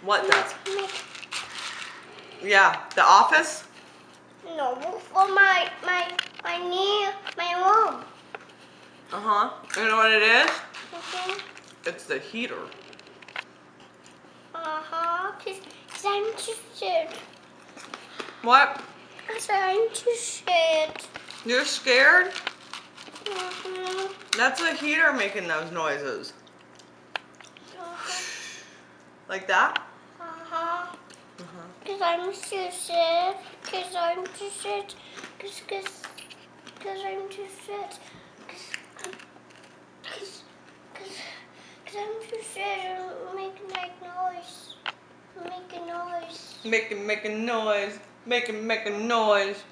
What does? Yeah, The Office? No, for my room. Uh-huh. You know what it is? Okay. It's the heater. Cause I'm too scared. What? Cause I'm too scared. You're scared? Uh-huh. That's the heater making those noises. Uh-huh. Like that? Uh-huh. Uh-huh. Cause I'm too scared. Cause I'm too scared. Cause I'm too scared. Cause I'm too scared of making like noise. Making noise. Making noise. Making noise.